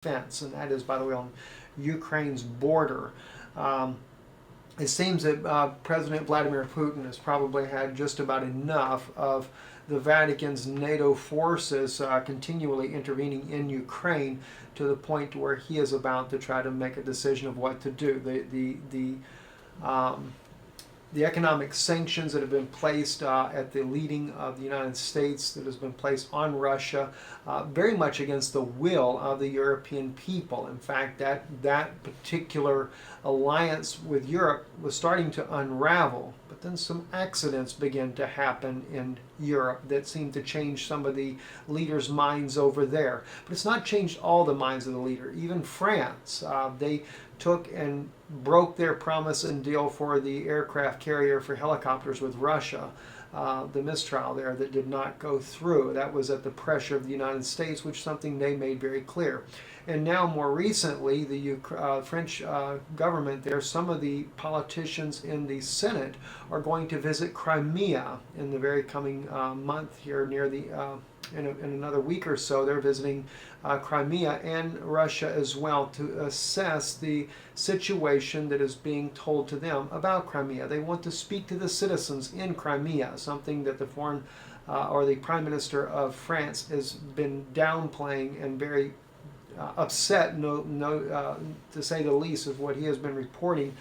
fence, and that is, by the way, on Ukraine's border. It seems that President Vladimir Putin has probably had just about enough of the Vatican's NATO forces continually intervening in Ukraine, to the point where he is about to try to make a decision of what to do. The economic sanctions that have been placed at the leading of the United States, that has been placed on Russia, very much against the will of the European people. In fact, that particular alliance with Europe was starting to unravel, but then some accidents began to happen in Europe that seemed to change some of the leaders' minds over there. But it's not changed all the minds of the leader. Even France, they took and broke their promise and deal for the aircraft carrier for helicopters with Russia. The mistrial there that did not go through. That was at the pressure of the United States, which is something they made very clear. And now, more recently, the French government there, some of the politicians in the Senate are going to visit Crimea in the very coming month here, near the in another week or so. They're visiting Crimea and Russia as well, to assess the situation that is being told to them about Crimea. They want to speak to the citizens in Crimea, something that the foreign or the Prime Minister of France has been downplaying and very upset, to say the least, of what he has been reporting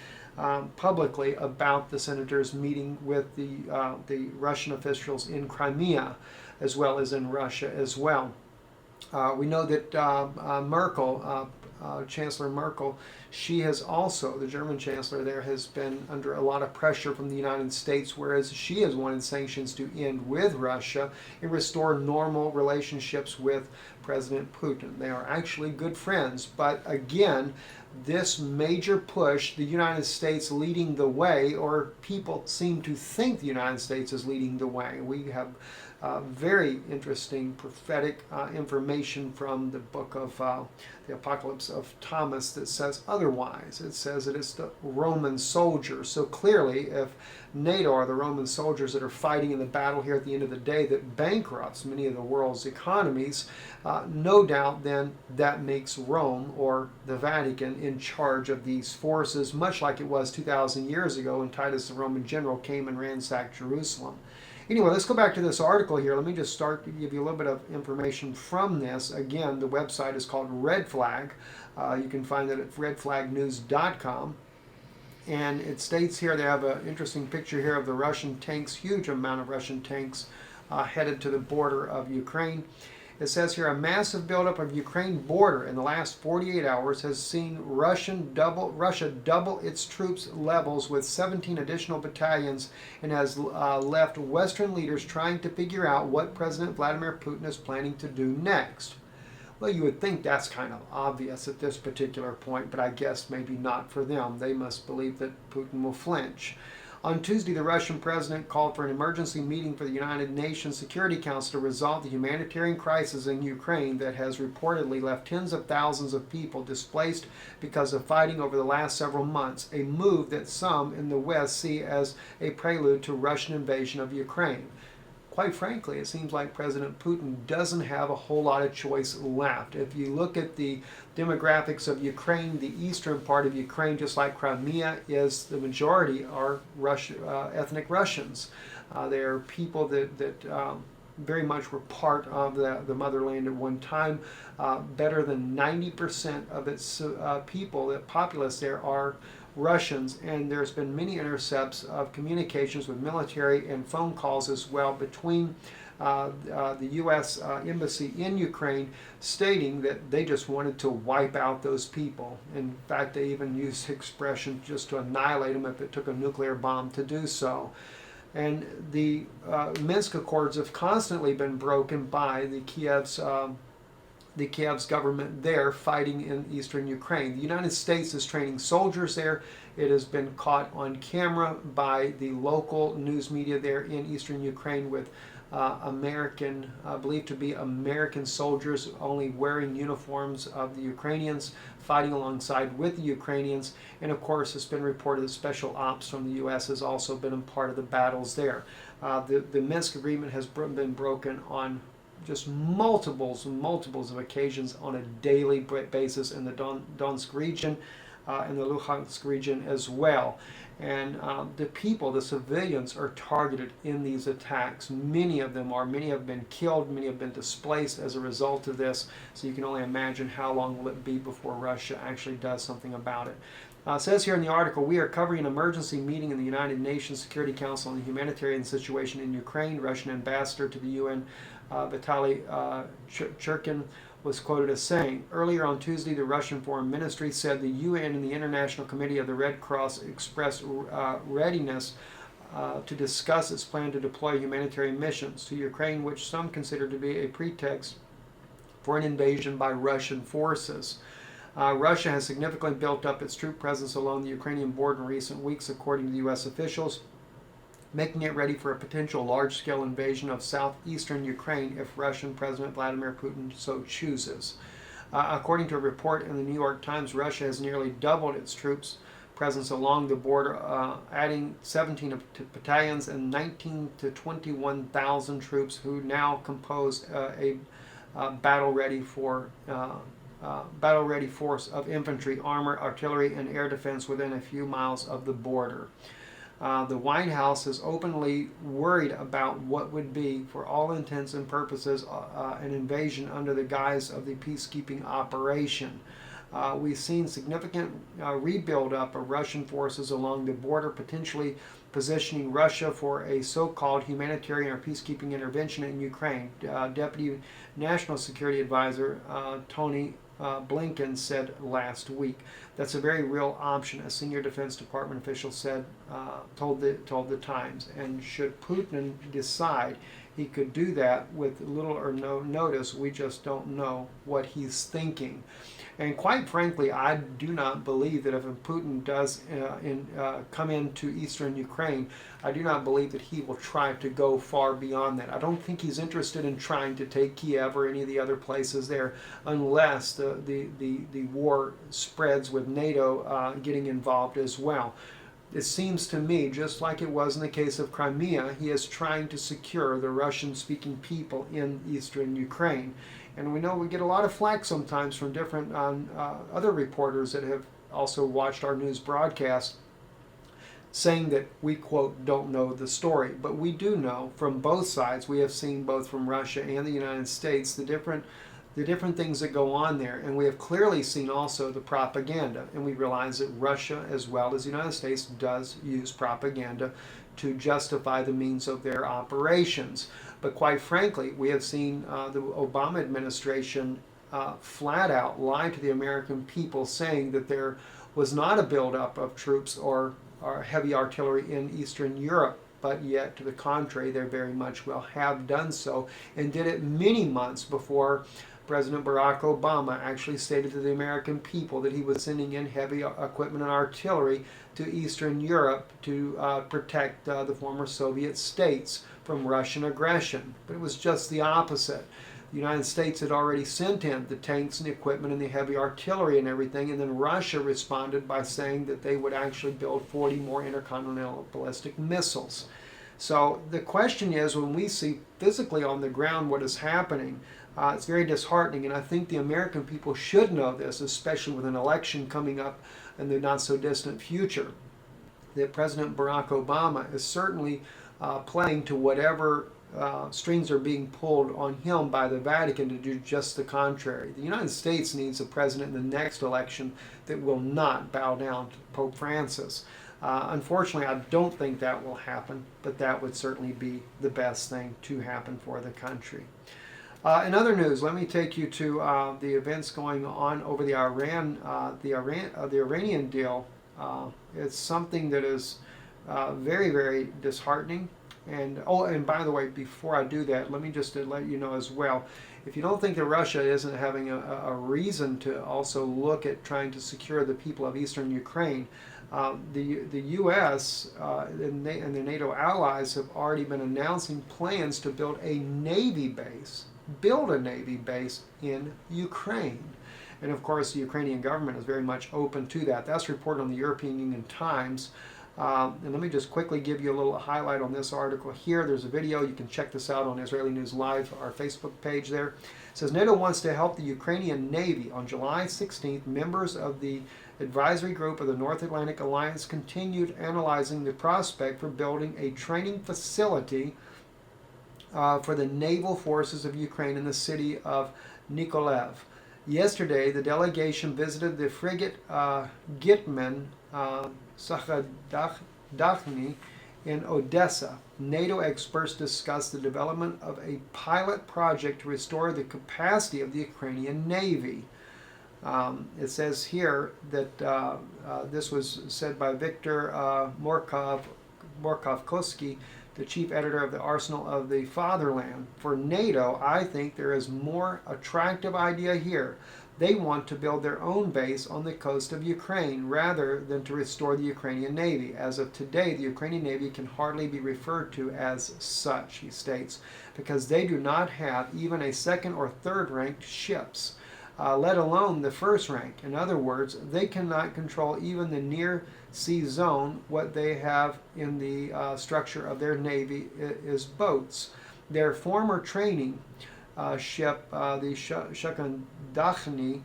publicly about the senators meeting with the Russian officials in Crimea, as well as in Russia as well. We know that Merkel, Chancellor Merkel, she has also, the German Chancellor there, has been under a lot of pressure from the United States, whereas she has wanted sanctions to end with Russia and restore normal relationships with President Putin. They are actually good friends, but again, this major push, the United States leading the way, or people seem to think the United States is leading the way. We have very interesting prophetic information from the book of the Apocalypse of Thomas that says otherwise. It says that it's the Roman soldiers. So clearly, if NATO are the Roman soldiers that are fighting in the battle here at the end of the day that bankrupts many of the world's economies, no doubt then that makes Rome, or the Vatican, in charge of these forces, much like it was 2,000 years ago when Titus the Roman general came and ransacked Jerusalem. Anyway, let's go back to this article here. Let me just start to give you a little bit of information from this. Again, the website is called Red Flag. You can find it at redflagnews.com. And it states here, they have an interesting picture here of the Russian tanks, huge amount of Russian tanks headed to the border of Ukraine. It says here, a massive buildup of Ukraine border in the last 48 hours has seen Russia double its troops levels with 17 additional battalions, and has left Western leaders trying to figure out what President Vladimir Putin is planning to do next. Well, you would think that's kind of obvious at this particular point, but I guess maybe not for them. They must believe that Putin will flinch. On Tuesday, the Russian president called for an emergency meeting for the United Nations Security Council to resolve the humanitarian crisis in Ukraine that has reportedly left tens of thousands of people displaced because of fighting over the last several months, a move that some in the West see as a prelude to Russian invasion of Ukraine. Quite frankly, it seems like President Putin doesn't have a whole lot of choice left. If you look at the demographics of Ukraine, the eastern part of Ukraine, just like Crimea, is the majority are ethnic Russians. They are people that very much were part of the motherland at one time. Better than 90% of its people, the populace there, are Russians, and there's been many intercepts of communications with military and phone calls as well between the U.S. Embassy in Ukraine, stating that they just wanted to wipe out those people. In fact, they even used the expression just to annihilate them if it took a nuclear bomb to do so. And the Minsk Accords have constantly been broken by the Kiev's government there fighting in eastern Ukraine. The United States is training soldiers there. It has been caught on camera by the local news media there in eastern Ukraine with believed to be American soldiers only wearing uniforms of the Ukrainians, fighting alongside with the Ukrainians. And of course, it's been reported that special ops from the U.S. has also been a part of the battles there. The Minsk agreement has been broken on just multiples and multiples of occasions on a daily basis in the Donetsk region, in the Luhansk region as well. And the people, the civilians, are targeted in these attacks. Many of them are. Many have been killed. Many have been displaced as a result of this. So you can only imagine how long will it be before Russia actually does something about it. It says here in the article, we are covering an emergency meeting in the United Nations Security Council on the humanitarian situation in Ukraine. Russian ambassador to the UN, Vitaly Churkin, was quoted as saying, earlier on Tuesday, the Russian Foreign Ministry said the UN and the International Committee of the Red Cross expressed readiness to discuss its plan to deploy humanitarian missions to Ukraine, which some consider to be a pretext for an invasion by Russian forces. Russia has significantly built up its troop presence along the Ukrainian border in recent weeks, according to the U.S. officials, making it ready for a potential large-scale invasion of southeastern Ukraine if Russian President Vladimir Putin so chooses. According to a report in the New York Times, Russia has nearly doubled its troops presence along the border, adding 17 battalions and 19 to 21,000 troops who now compose a battle-ready force of infantry, armor, artillery, and air defense within a few miles of the border. The White House is openly worried about what would be, for all intents and purposes, an invasion under the guise of the peacekeeping operation. We've seen significant rebuild up of Russian forces along the border, potentially positioning Russia for a so-called humanitarian or peacekeeping intervention in Ukraine. Deputy National Security Advisor Tony Blinken said last week. That's a very real option, a senior Defense Department official said, told the Times. And should Putin decide he could do that with little or no notice, we just don't know what he's thinking. And quite frankly, I do not believe that if Putin does come into eastern Ukraine, I do not believe that he will try to go far beyond that. I don't think he's interested in trying to take Kiev or any of the other places there unless the war spreads with NATO getting involved as well. It seems to me, just like it was in the case of Crimea, he is trying to secure the Russian-speaking people in eastern Ukraine. And we know we get a lot of flack sometimes from different other reporters that have also watched our news broadcast, saying that we, quote, don't know the story. But we do know from both sides. We have seen both from Russia and the United States the different things that go on there. And we have clearly seen also the propaganda. And we realize that Russia, as well as the United States, does use propaganda to justify the means of their operations. But quite frankly, we have seen the Obama administration flat out lie to the American people, saying that there was not a buildup of troops or heavy artillery in Eastern Europe. But yet, to the contrary, they very much well have done so, and did it many months before President Barack Obama actually stated to the American people that he was sending in heavy equipment and artillery to Eastern Europe to protect the former Soviet states from Russian aggression. But it was just the opposite. The United States had already sent in the tanks and the equipment and the heavy artillery and everything, and then Russia responded by saying that they would actually build 40 more intercontinental ballistic missiles. So the question is, when we see physically on the ground what is happening, it's very disheartening, and I think the American people should know this, especially with an election coming up in the not-so-distant future, that President Barack Obama is certainly playing to whatever strings are being pulled on him by the Vatican to do just the contrary. The United States needs a president in the next election that will not bow down to Pope Francis. Unfortunately, I don't think that will happen, but that would certainly be the best thing to happen for the country. In other news, let me take you to the events going on over the Iranian deal. It's something that is very, very disheartening. And by the way, before I do that, let me just let you know as well, if you don't think that Russia isn't having a reason to also look at trying to secure the people of eastern Ukraine, the U.S. and the NATO allies have already been announcing plans to build a Navy base in Ukraine. And of course, the Ukrainian government is very much open to that. That's reported on the European Union Times. And let me just quickly give you a little highlight on this article here. There's a video. You can check this out on Israeli News Live, our Facebook page there. It says NATO wants to help the Ukrainian Navy. On July 16th, members of the advisory group of the North Atlantic Alliance continued analyzing the prospect for building a training facility for the naval forces of Ukraine in the city of Nikolaev. Yesterday, the delegation visited the frigate Gitman Sakhadatchny in Odessa. NATO experts discussed the development of a pilot project to restore the capacity of the Ukrainian Navy. It says here that this was said by Viktor Morkovsky, the chief editor of the Arsenal of the Fatherland. For NATO, I think there is more attractive idea here. They want to build their own base on the coast of Ukraine rather than to restore the Ukrainian Navy. As of today, the Ukrainian Navy can hardly be referred to as such, he states, because they do not have even a second or third ranked ships, let alone the first rank. In other words, they cannot control even the near sea zone. What they have in the structure of their Navy is boats. Their former training ship, the Sakhadatchny,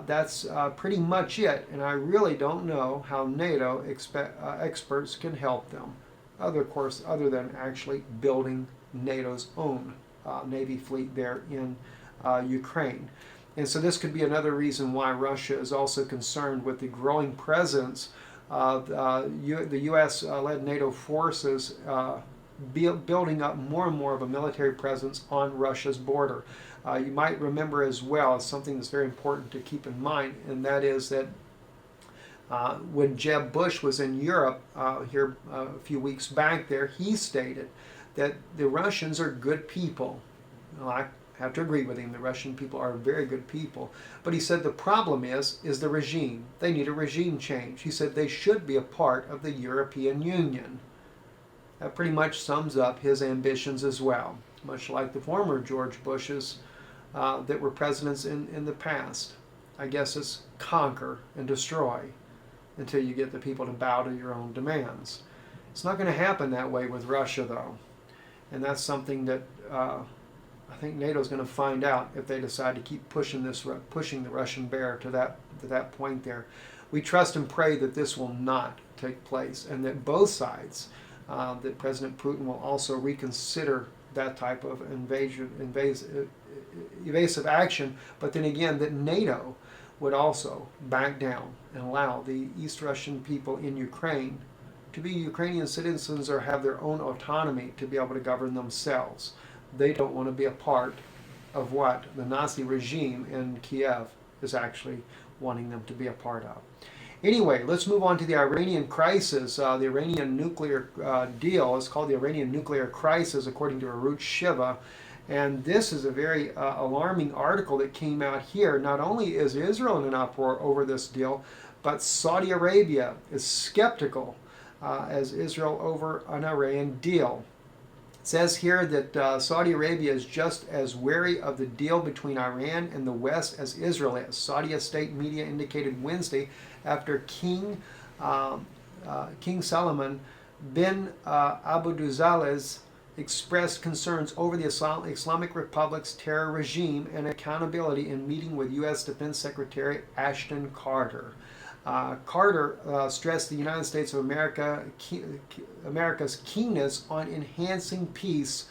that's pretty much it, and I really don't know how NATO experts can help them, other than actually building NATO's own Navy fleet there in Ukraine. And so this could be another reason why Russia is also concerned with the growing presence of the U.S.-led NATO forces building up more and more of a military presence on Russia's border. You might remember as well as something that's very important to keep in mind, and that is that when Jeb Bush was in Europe here a few weeks back there, he stated that the Russians are good people. Well, I have to agree with him. The Russian people are very good people. But he said the problem is the regime. They need a regime change. He said they should be a part of the European Union. That pretty much sums up his ambitions as well, much like the former George Bushes that were presidents in the past. I guess it's conquer and destroy until you get the people to bow to your own demands. It's not going to happen that way with Russia, though. And that's something that I think NATO is going to find out if they decide to keep pushing the Russian bear to that point there. We trust and pray that this will not take place, and that both sides, that President Putin will also reconsider that type of evasive action, but then again that NATO would also back down and allow the East Russian people in Ukraine to be Ukrainian citizens or have their own autonomy to be able to govern themselves. They don't want to be a part of what the Nazi regime in Kiev is actually wanting them to be a part of. Anyway, let's move on to the Iranian crisis. The Iranian nuclear deal is called the Iranian nuclear crisis, according to Arut Shiva. And this is a very alarming article that came out here. Not only is Israel in an uproar over this deal, but Saudi Arabia is skeptical as Israel over an Iran deal. It says here that Saudi Arabia is just as wary of the deal between Iran and the West as Israel is. Saudi state media indicated Wednesday after King Salman bin Abdulaziz expressed concerns over the Islamic Republic's terror regime and accountability in meeting with U.S. Defense Secretary Ashton Carter. Carter stressed the United States of America's keenness on enhancing peace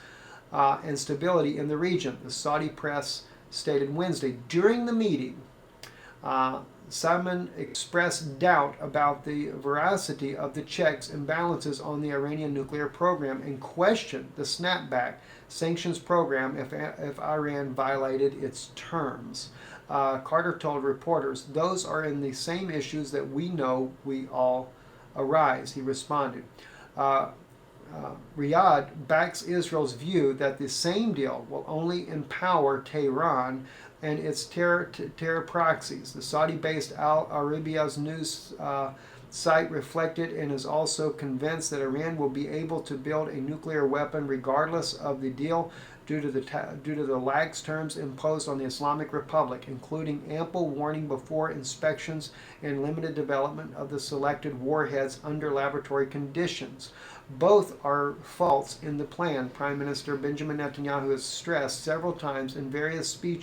and stability in the region, the Saudi press stated Wednesday. During the meeting, Salman expressed doubt about the veracity of the checks and balances on the Iranian nuclear program and questioned the snapback sanctions program if Iran violated its terms. Carter told reporters, "Those are in the same issues that we know we all arise," he responded. Riyadh backs Israel's view that the same deal will only empower Tehran and its terror proxies. The Saudi-based Al Arabia's news site reflected and is also convinced that Iran will be able to build a nuclear weapon regardless of the deal. due to the lax terms imposed on the Islamic Republic, including ample warning before inspections and limited development of the selected warheads under laboratory conditions. Both are faults in the plan, Prime Minister Benjamin Netanyahu has stressed several times in various speeches